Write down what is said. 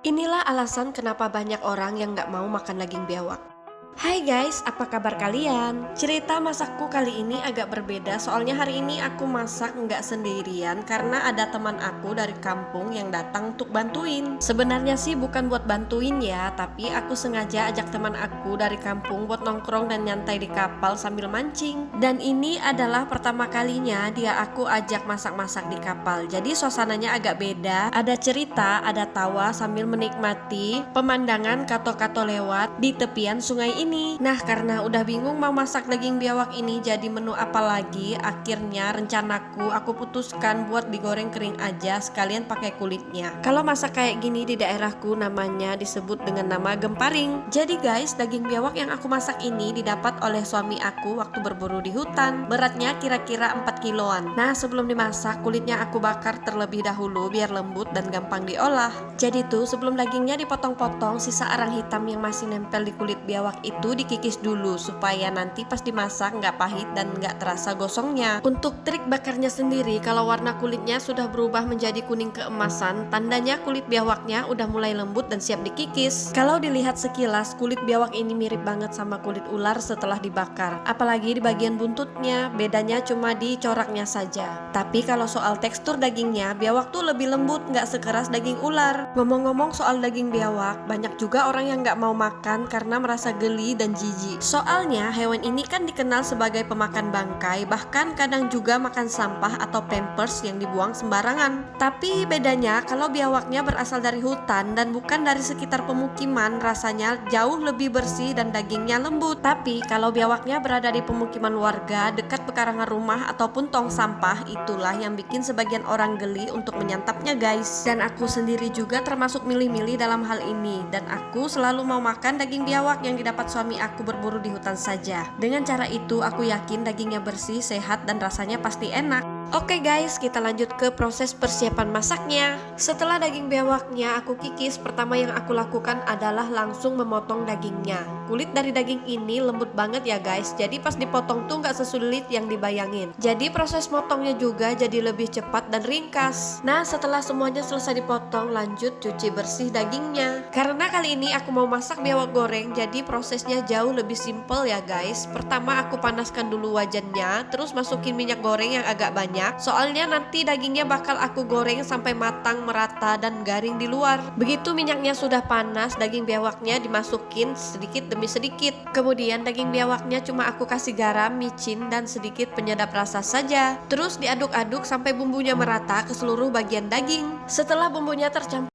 Inilah alasan kenapa banyak orang yang nggak mau makan daging biawak. Hai guys, apa kabar kalian? Cerita masakku kali ini agak berbeda, soalnya hari ini aku masak nggak sendirian karena ada teman aku dari kampung yang datang untuk bantuin. Sebenarnya sih bukan buat bantuin ya, tapi aku sengaja ajak teman aku dari kampung buat nongkrong dan nyantai di kapal sambil mancing. Dan ini adalah pertama kalinya dia aku ajak masak-masak di kapal. Jadi suasananya agak beda, ada cerita, ada tawa sambil menikmati pemandangan kato-kato lewat di tepian sungai ini. Nah, karena udah bingung mau masak daging biawak ini jadi menu apa lagi, akhirnya rencanaku aku putuskan buat digoreng kering aja sekalian pakai kulitnya. Kalau masak kayak gini di daerahku namanya disebut dengan nama gemparing. Jadi guys, daging biawak yang aku masak ini didapat oleh suami aku waktu berburu di hutan. Beratnya kira-kira 4 kiloan. Nah, sebelum dimasak kulitnya aku bakar terlebih dahulu biar lembut dan gampang diolah. Jadi tuh sebelum dagingnya dipotong-potong, sisa arang hitam yang masih nempel di kulit biawak itu dikikis dulu supaya nanti pas dimasak nggak pahit dan nggak terasa gosongnya. Untuk trik bakarnya sendiri, kalau warna kulitnya sudah berubah menjadi kuning keemasan, tandanya kulit biawaknya udah mulai lembut dan siap dikikis. Kalau dilihat sekilas, kulit biawak ini mirip banget sama kulit ular setelah dibakar. Apalagi di bagian buntutnya, bedanya cuma di coraknya saja. Tapi kalau soal tekstur dagingnya, biawak tuh lebih lembut, nggak sekeras daging ular. Ngomong-ngomong soal daging biawak, banyak juga orang yang nggak mau makan karena merasa geli dan jijik. Soalnya hewan ini kan dikenal sebagai pemakan bangkai, bahkan kadang juga makan sampah atau pampers yang dibuang sembarangan. Tapi bedanya kalau biawaknya berasal dari hutan dan bukan dari sekitar pemukiman, rasanya jauh lebih bersih dan dagingnya lembut. Tapi kalau biawaknya berada di pemukiman warga, dekat pekarangan rumah ataupun tong sampah, itulah yang bikin sebagian orang geli untuk menyantapnya guys. Dan aku sendiri juga termasuk milih-milih dalam hal ini, dan aku selalu mau makan daging biawak yang didapat suami aku berburu di hutan saja. Dengan cara itu aku yakin dagingnya bersih, sehat, dan rasanya pasti enak. Oke guys, kita lanjut ke proses persiapan masaknya. Setelah daging biawaknya aku kikis, pertama yang aku lakukan adalah langsung memotong dagingnya. Kulit dari daging ini lembut banget ya guys, jadi pas dipotong tuh nggak sesulit yang dibayangin. Jadi proses motongnya juga jadi lebih cepat dan ringkas. Nah, setelah semuanya selesai dipotong, lanjut cuci bersih dagingnya. Karena kali ini aku mau masak biawak goreng, jadi prosesnya jauh lebih simple ya guys. Pertama aku panaskan dulu wajannya, terus masukin minyak goreng yang agak banyak. Soalnya nanti dagingnya bakal aku goreng sampai matang, merata, dan garing di luar. Begitu minyaknya sudah panas, daging biawaknya dimasukin sedikit demi sedikit. Kemudian daging biawaknya cuma aku kasih garam, micin, dan sedikit penyedap rasa saja. Terus diaduk-aduk sampai bumbunya merata ke seluruh bagian daging. Setelah bumbunya tercampur